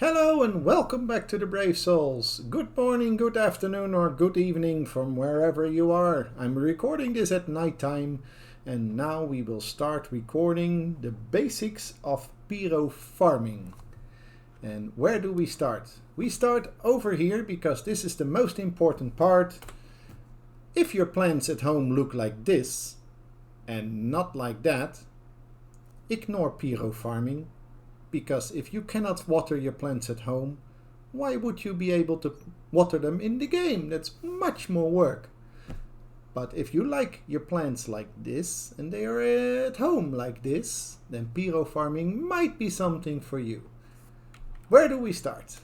Hello and welcome back to the Brave Souls. Good morning, good afternoon or good evening from wherever you are. I'm recording this at night time and now we will start recording the basics of Pyro Farming. And where do we start? We start over here because this is the most important part. If your plants at home look like this and not like that, ignore Pyro Farming. Because if you cannot water your plants at home, why would you be able to water them in the game? That's much more work. But if you like your plants like this and they are at home like this, then Pyro Farming might be something for you. Where do we start?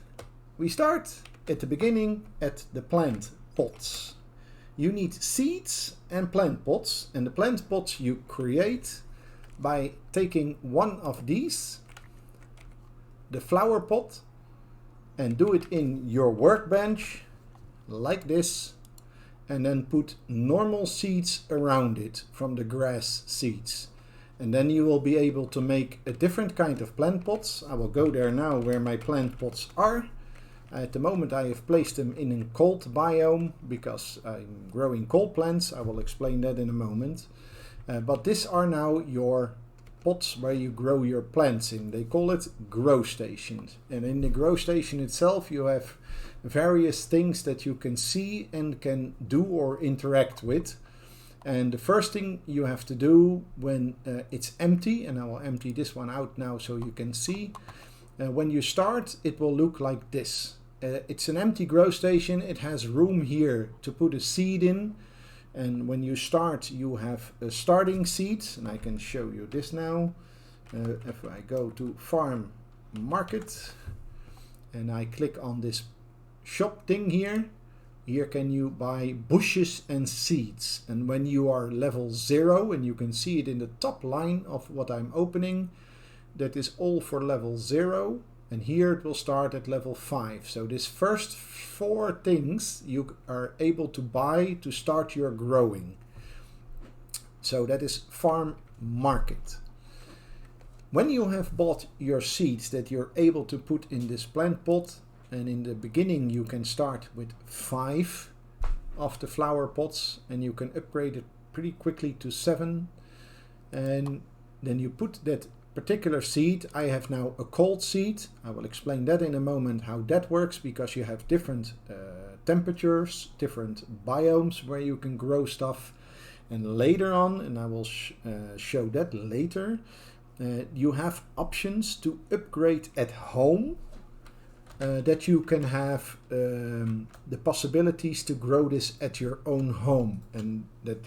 We start at the beginning at the plant pots. You need seeds and plant pots, and the plant pots you create by taking one of these, the flower pot, and do it in your workbench like this, and then put normal seeds around it from the grass seeds, and then you will be able to make a different kind of plant pots. I will go there now where my plant pots are. At the moment I have placed them in a cold biome because I'm growing cold plants. I will explain that in a moment, but these are now your pots where you grow your plants in. They call it grow stations, and in the grow station itself you have various things that you can see and can do or interact with. And the first thing you have to do when it's empty, and I will empty this one out now so you can see, when you start it will look like this. It's an empty grow station. It has room here to put a seed in. And when you start, you have a starting seed, and I can show you this now. If I go to Farm Market and I click on this shop thing here, here can you buy bushes and seeds. And when you are level 0, and you can see it in the top line of what I'm opening, that is all for level 0. And here it will start at level 5. So this first 4 things you are able to buy to start your growing. So that is Farm Market. When you have bought your seeds that you're able to put in this plant pot, and in the beginning you can start with 5 of the flower pots, and you can upgrade it pretty quickly to 7. And then you put that particular seed. I have now a cold seed. I will explain that in a moment how that works, because you have different temperatures, different biomes where you can grow stuff. And later on, and I will show that later, you have options to upgrade at home, that you can have the possibilities to grow this at your own home. And that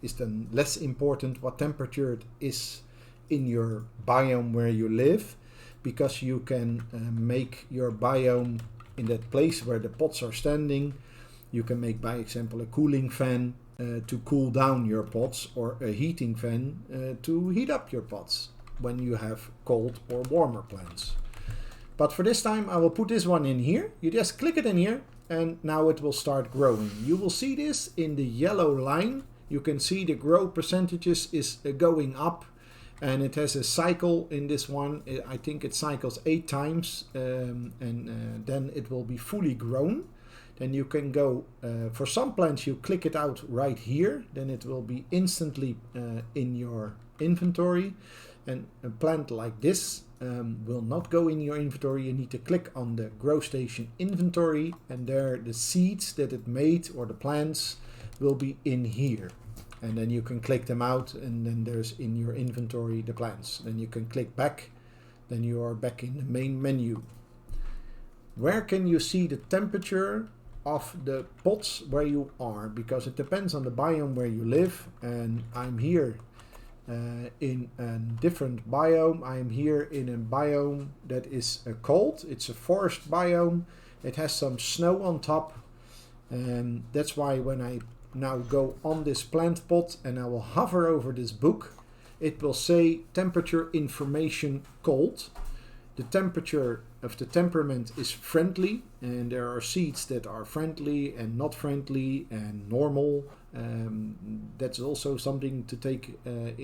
is then less important what temperature it is in your biome where you live, because you can make your biome in that place where the pots are standing. You can make, by example, a cooling fan to cool down your pots, or a heating fan to heat up your pots when you have cold or warmer plants. But for this time I will put this one in here. You just click it in here and now it will start growing. You will see this in the yellow line. You can see the grow percentages is going up. And it has a cycle in this one. I think it cycles 8 times, and then it will be fully grown. Then you can go, for some plants you click it out right here, then it will be instantly in your inventory. And a plant like this will not go in your inventory. You need to click on the grow station inventory, and there the seeds that it made, or the plants, will be in here. And then you can click them out, and then there's in your inventory the plants. Then you can click back, then you are back in the main menu. Where can you see the temperature of the pots where you are? Because it depends on the biome where you live. And I'm here in a different biome. I'm here in a biome that is cold. It's a forest biome. It has some snow on top. And that's why when I now go on this plant pot and I will hover over this book, it will say temperature information cold. The temperature of the temperament is friendly, and there are seeds that are friendly and not friendly and normal. That's also something to take that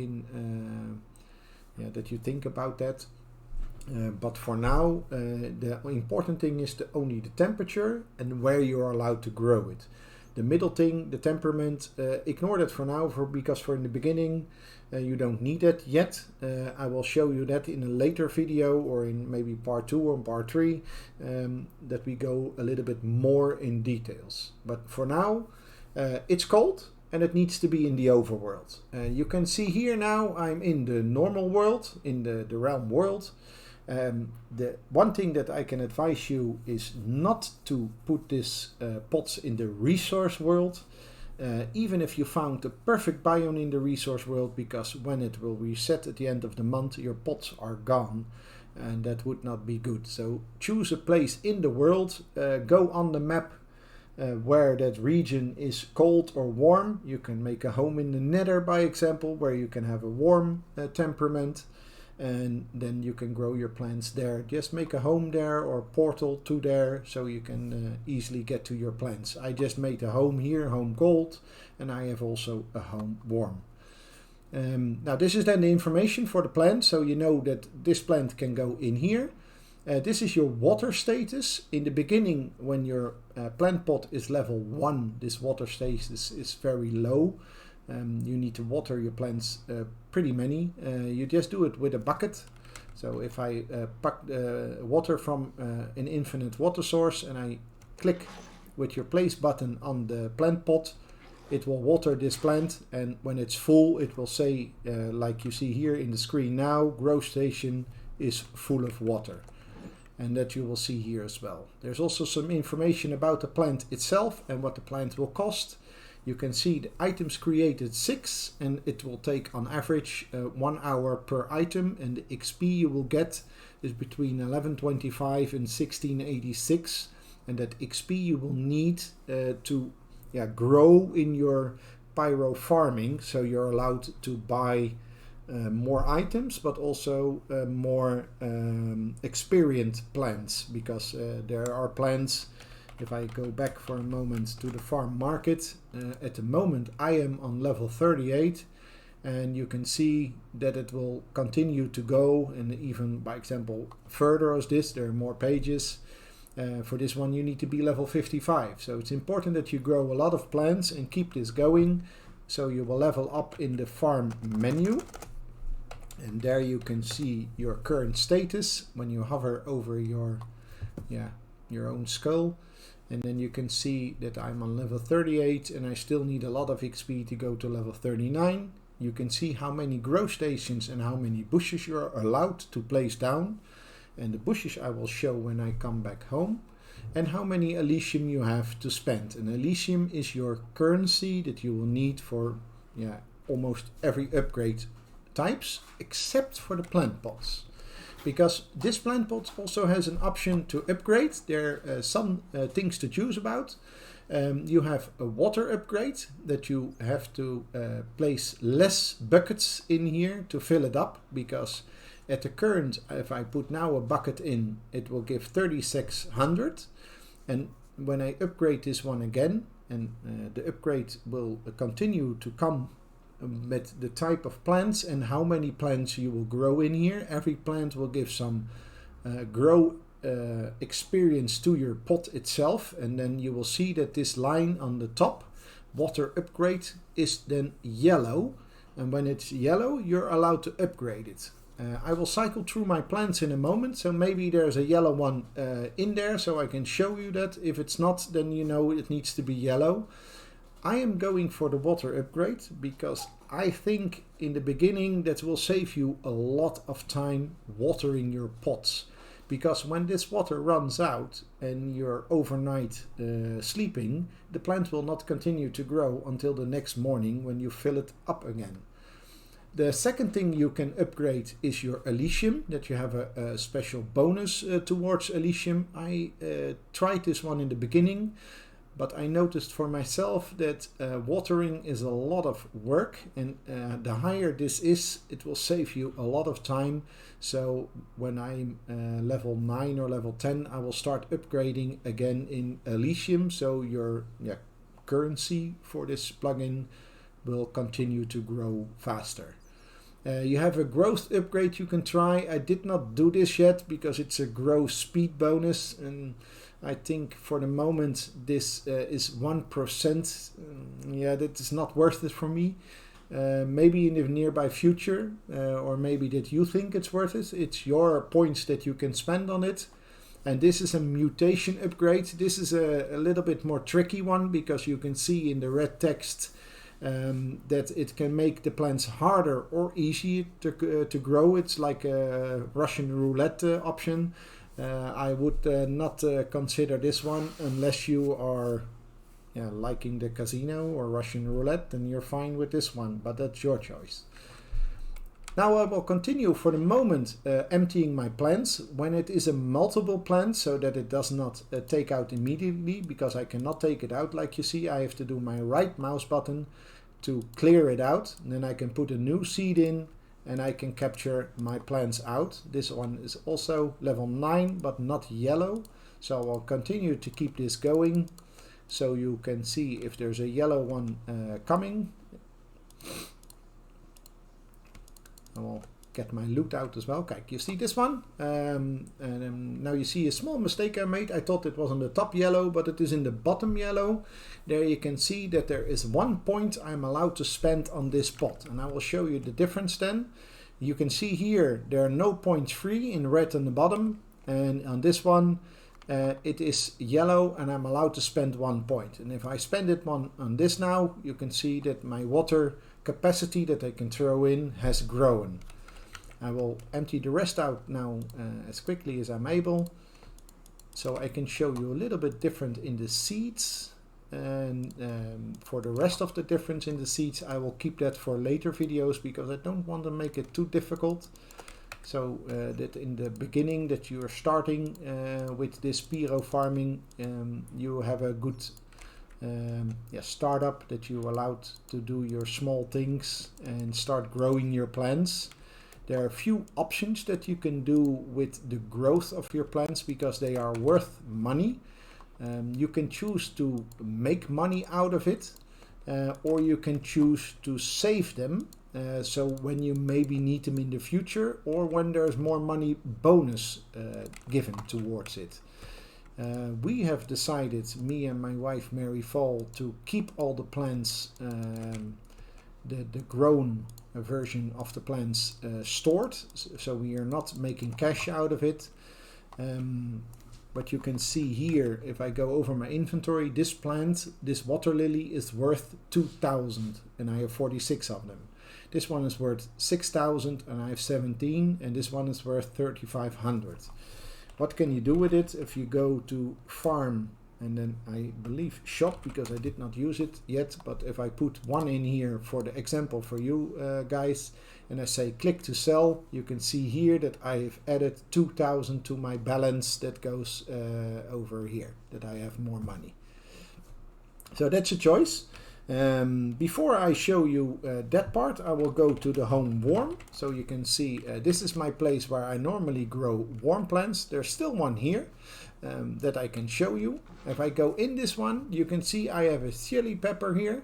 you think about that. But for now, the important thing is only the temperature and where you are allowed to grow it. The middle thing, the temperament, ignore that for now, because for in the beginning you don't need it yet. I will show you that in a later video, or in maybe part 2 or part 3, that we go a little bit more in details. But for now, it's cold and it needs to be in the overworld. You can see here now I'm in the normal world, in the realm world. The one thing that I can advise you is not to put this pots in the resource world, even if you found the perfect biome in the resource world, because when it will reset at the end of the month, your pots are gone, and that would not be good. So choose a place in the world, go on the map where that region is cold or warm. You can make a home in the Nether, by example, where you can have a warm temperament. And then you can grow your plants there. Just make a home there or a portal to there, so you can easily get to your plants. I just made a home here, home cold, and I have also a home warm. Now this is then the information for the plant, so you know that this plant can go in here. This is your water status. In the beginning, when your plant pot is level 1, this water status is very low. You need to water your plants pretty many. You just do it with a bucket. So if I pack water from an infinite water source and I click with your place button on the plant pot, it will water this plant, and when it's full it will say, like you see here in the screen now, grow station is full of water. And that you will see here as well. There's also some information about the plant itself and what the plant will cost. You can see the items created 6, and it will take on average 1 hour per item, and the XP you will get is between 1125 and 1686, and that XP you will need to grow in your Pyro Farming, so you're allowed to buy more items, but also more experienced plants, because there are plants. If I go back for a moment to the farm market, at the moment I am on level 38, and you can see that it will continue to go, and even by example further as this, there are more pages. For this one you need to be level 55, so it's important that you grow a lot of plants and keep this going, so you will level up in the farm menu. And there you can see your current status when you hover over your own skull. And then you can see that I'm on level 38 and I still need a lot of XP to go to level 39. You can see how many grow stations and how many bushes you're allowed to place down. And the bushes I will show when I come back home. And how many Elysium you have to spend. And Elysium is your currency that you will need for almost every upgrade types, except for the plant pots. Because this plant pot also has an option to upgrade. There are some things to choose about. You have a water upgrade that you have to place less buckets in here to fill it up, because at the current, if I put now a bucket in, it will give 3600, and when I upgrade this one again, and the upgrade will continue to come with the type of plants and how many plants you will grow in here. Every plant will give some grow experience to your pot itself, and then you will see that this line on the top, water upgrade, is then yellow, and when it's yellow you're allowed to upgrade it. I will cycle through my plants in a moment, so maybe there's a yellow one in there, so I can show you that. If it's not, then you know it needs to be yellow. I am going for the water upgrade because I think in the beginning that will save you a lot of time watering your pots. Because when this water runs out and you're overnight sleeping, the plant will not continue to grow until the next morning when you fill it up again. The second thing you can upgrade is your Elysium, that you have a special bonus towards Elysium. I tried this one in the beginning, but I noticed for myself that watering is a lot of work, and the higher this is, it will save you a lot of time. So when I'm level 9 or level 10, I will start upgrading again in Elysium, so your currency for this plugin will continue to grow faster. You have a growth upgrade you can try. I did not do this yet because it's a growth speed bonus, and I think for the moment this is 1%. Yeah, that is not worth it for me. Maybe in the nearby future, or maybe that you think it's worth it. It's your points that you can spend on it. And this is a mutation upgrade. This is a little bit more tricky one because you can see in the red text that it can make the plants harder or easier to grow. It's like a Russian roulette option. I would not consider this one unless you are liking the casino or Russian roulette, then you're fine with this one, but that's your choice. Now I will continue for the moment emptying my plants when it is a multiple plant, so that it does not take out immediately, because I cannot take it out like you see. I have to do my right mouse button to clear it out, and then I can put a new seed in and I can capture my plants out. This one is also level 9 but not yellow, so I'll continue to keep this going so you can see if there's a yellow one coming. I will get my loot out as well. Okay, you see this one? Now you see a small mistake I made. I thought it was on the top yellow, but it is in the bottom yellow. There you can see that there is 1 point I'm allowed to spend on this pot, and I will show you the difference then. You can see here there are no points free in red on the bottom, and on this one it is yellow and I'm allowed to spend 1 point. And if I spend it on this now, you can see that my water capacity that I can throw in has grown. I will empty the rest out now as quickly as I'm able, so I can show you a little bit different in the seeds. And for the rest of the difference in the seeds, I will keep that for later videos because I don't want to make it too difficult. So that in the beginning that you are starting with this Pyro Farming, you have a good startup, that you allowed to do your small things and start growing your plants. There are a few options that you can do with the growth of your plants because they are worth money. You can choose to make money out of it, or you can choose to save them, so when you maybe need them in the future, or when there's more money bonus given towards it. We have decided, me and my wife Mary Fall, to keep all the plants, the grown version of the plants stored, so we are not making cash out of it. But you can see here, if I go over my inventory, this plant, this water lily, is worth 2,000 and I have 46 of them. This one is worth 6,000 and I have 17, and this one is worth 3,500. What can you do with it? If you go to farm and then I believe shop, because I did not use it yet, but if I put one in here for the example for you guys, and I say click to sell, you can see here that I've added 2,000 to my balance that goes over here, that I have more money. So that's a choice. Before I show you that part, I will go to the home warm. So you can see this is my place where I normally grow warm plants. There's still one here that I can show you. If I go in this one, you can see I have a chili pepper here.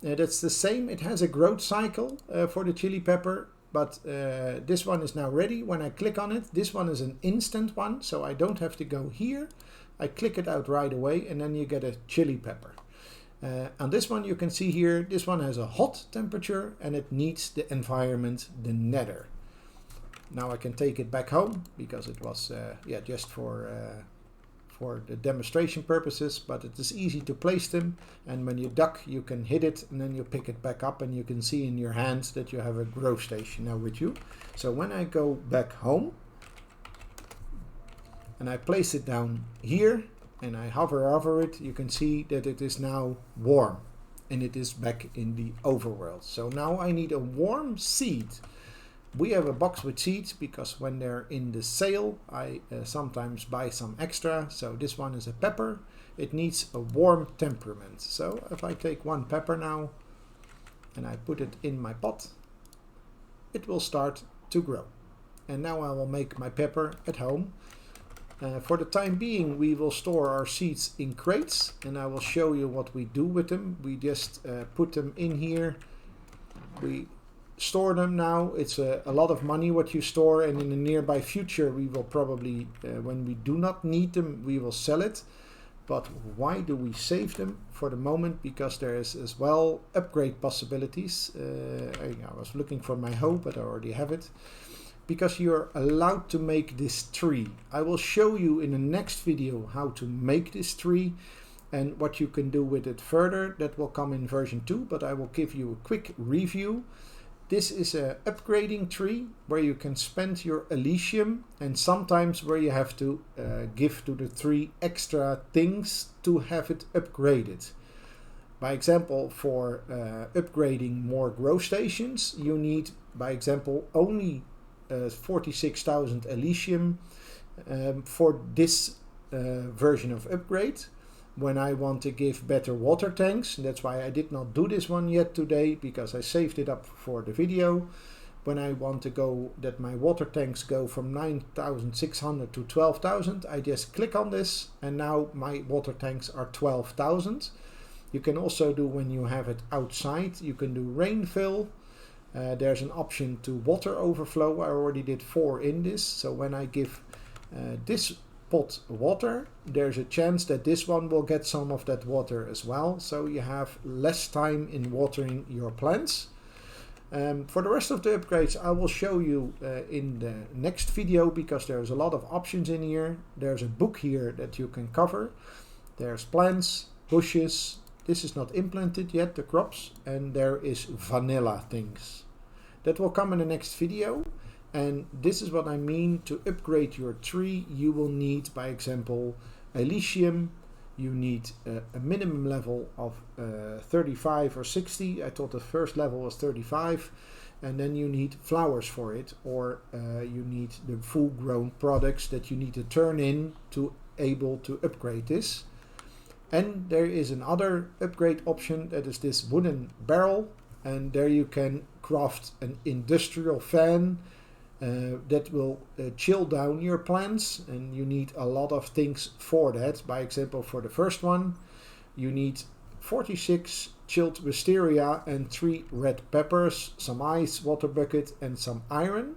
That's the same. It has a growth cycle for the chili pepper, but this one is now ready. When I click on it, this one is an instant one, so I don't have to go here. I click it out right away, and then you get a chili pepper. On this one you can see here, this one has a hot temperature and it needs the environment, the nether. Now I can take it back home because it was just for the demonstration purposes, but it is easy to place them, and when you duck you can hit it and then you pick it back up, and you can see in your hands that you have a grow station now with you. So when I go back home and I place it down here and I hover over it, you can see that it is now warm and it is back in the overworld. So now I need a warm seed. We have a box with seeds because when they're in the sale I sometimes buy some extra. So this one is a pepper. It needs a warm temperament. So if I take one pepper now and I put it in my pot, it will start to grow. And now I will make my pepper at home. For the time being we will store our seeds in crates, and I will show you what we do with them. We just put them in here. We store them now. It's a lot of money what you store, and in the nearby future we will probably, when we do not need them, we will sell it. But why do we save them for the moment? Because there is as well upgrade possibilities. I was looking for my hoe, but I already have it. Because you're allowed to make this tree. I will show you in the next video how to make this tree and what you can do with it further. That will come in version 2, but I will give you a quick review. This is a upgrading tree where you can spend your Elysium, and sometimes where you have to give to the tree extra things to have it upgraded. By example, for upgrading more grow stations, you need, by example, only 46,000 Elysium for this version of upgrade. When I want to give better water tanks, that's why I did not do this one yet today, because I saved it up for the video. When I want to go that my water tanks go from 9,600 to 12,000, I just click on this and now my water tanks are 12,000. You can also do, when you have it outside, you can do rain fill. There's an option to water overflow. I already did 4 in this, so when I give this pot water, there's a chance that this one will get some of that water as well, so you have less time in watering your plants. For the rest of the upgrades I will show you in the next video, because there's a lot of options in here. There's a book here that you can cover. There's plants, bushes, this is not implanted yet, the crops, and there is vanilla things. That will come in the next video. And this is what I mean. To upgrade your tree, you will need, by example, Elysium. You need a minimum level of 35 or 60. I thought the first level was 35. And then you need flowers for it, or you need the full grown products that you need to turn in to able to upgrade this. And there is another upgrade option, that is this wooden barrel. And there you can craft an industrial fan that will chill down your plants, and you need a lot of things for that. By example, for the first one you need 46 chilled wisteria and 3 red peppers, some ice, water bucket and some iron.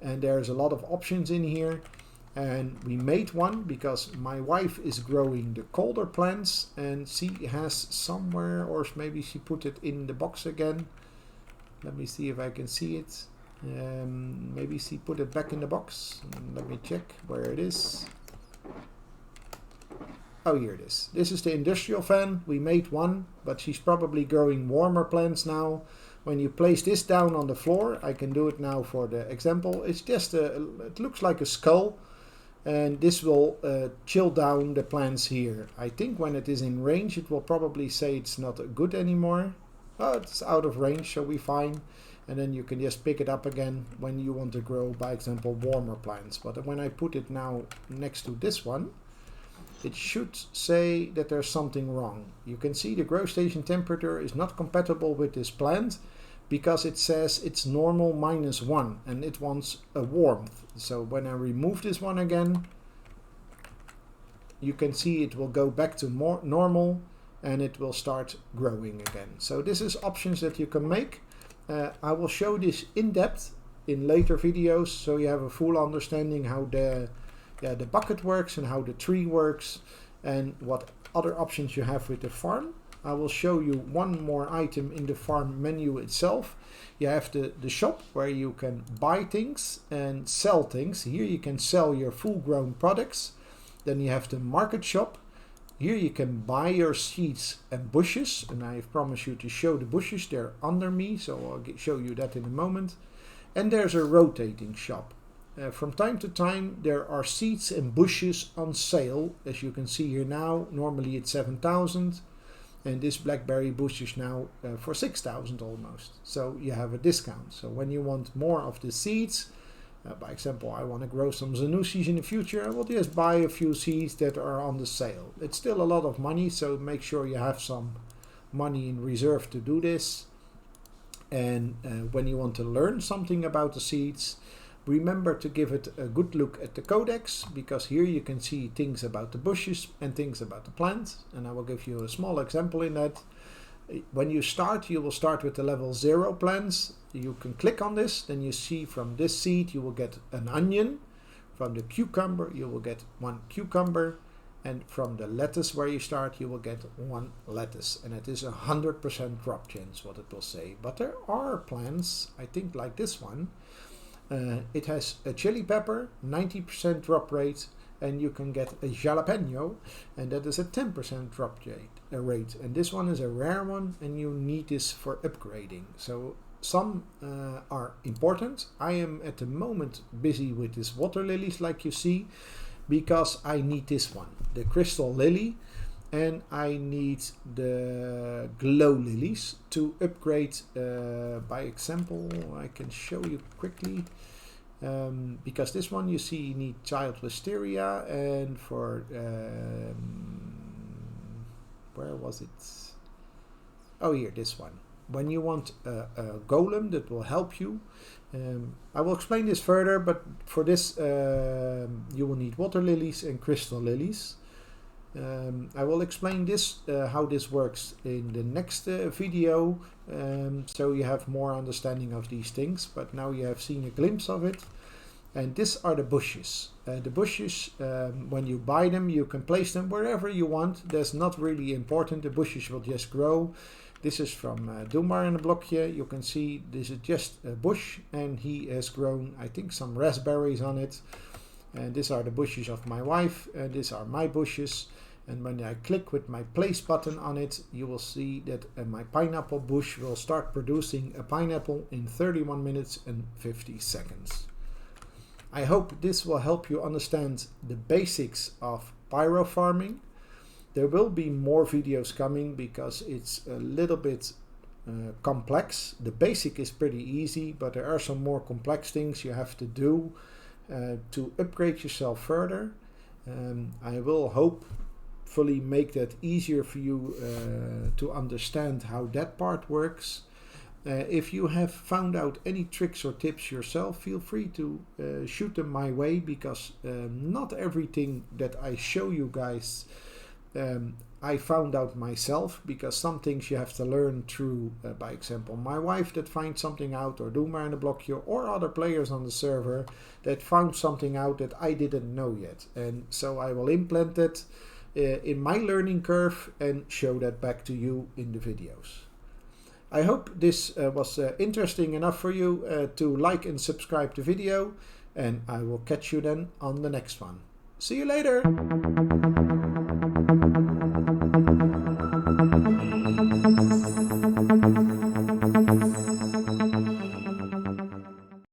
And there's a lot of options in here, and we made one because my wife is growing the colder plants, and she has somewhere, or maybe she put it in the box again. Let me see if I can see it. Maybe she put it back in the box. Let me check where it is. Oh, here it is. This is the industrial fan. We made one, but she's probably growing warmer plants now. When you place this down on the floor, I can do it now for the example. It's just it looks like a skull, and this will chill down the plants here. I think when it is in range, it will probably say it's not good anymore. Oh, it's out of range, so we're fine. And then you can just pick it up again when you want to grow, by example, warmer plants. But when I put it now next to this one, it should say that there's something wrong. You can see the grow station temperature is not compatible with this plant, because it says it's normal -1 and it wants a warmth. So when I remove this one again, you can see it will go back to more normal and it will start growing again. So this is options that you can make. I will show this in depth in later videos, so you have a full understanding how the bucket works and how the tree works and what other options you have with the farm. I will show you one more item in the farm menu itself. You have the shop where you can buy things and sell things. Here you can sell your full grown products. Then you have the market shop. Here you can buy your seeds and bushes, and I promise you to show the bushes. They're under me, so I'll show you that in a moment. And there's a rotating shop. From time to time there are seeds and bushes on sale, as you can see here now. Normally it's 7,000, and this blackberry bush is now for 6,000 almost. So you have a discount. So when you want more of the seeds, by example, I want to grow some Zanussis in the future, I will just buy a few seeds that are on the sale. It's still a lot of money, so make sure you have some money in reserve to do this. And when you want to learn something about the seeds, remember to give it a good look at the Codex, because here you can see things about the bushes and things about the plants. And I will give you a small example in that. When you start, you will start with the level 0 plants. you can click on this, then you see from this seed you will get an onion. From the cucumber you will get 1 cucumber, and from the lettuce where you start you will get 1 lettuce, and it is 100% drop chance what it will say. But there are plants, I think like this one, it has a chili pepper, 90% drop rate, and you can get a jalapeno, and that is a 10% drop rate. And this one is a rare one, and you need this for upgrading. So some are important. I am at the moment busy with this water lilies, like you see, because I need this one, the crystal lily, and I need the glow lilies to upgrade. By example, I can show you quickly, because this one you see you need child wisteria, and for where was it? Oh, here, this one. When you want a golem that will help you, I will explain this further, but for this you will need water lilies and crystal lilies. I will explain this, how this works in the next video, so you have more understanding of these things, but now you have seen a glimpse of it. And these are the bushes. The bushes, when you buy them, you can place them wherever you want. That's not really important. The bushes will just grow. This is from Doomar in a blokje. You can see this is just a bush, and he has grown, I think, some raspberries on it. And these are the bushes of my wife, and these are my bushes. And when I click with my place button on it, you will see that my pineapple bush will start producing a pineapple in 31 minutes and 50 seconds. I hope this will help you understand the basics of pyro farming. There will be more videos coming because it's a little bit complex. The basic is pretty easy, but there are some more complex things you have to do to upgrade yourself further. I will hopefully make that easier for you to understand how that part works. If you have found out any tricks or tips yourself, feel free to shoot them my way, because not everything that I show you guys I found out myself, because some things you have to learn through, by example, my wife that finds something out, or Doomar in the blokje, or other players on the server that found something out that I didn't know yet. And so I will implement it in my learning curve and show that back to you in the videos. I hope this was interesting enough for you to like and subscribe the video, and I will catch you then on the next one. See you later!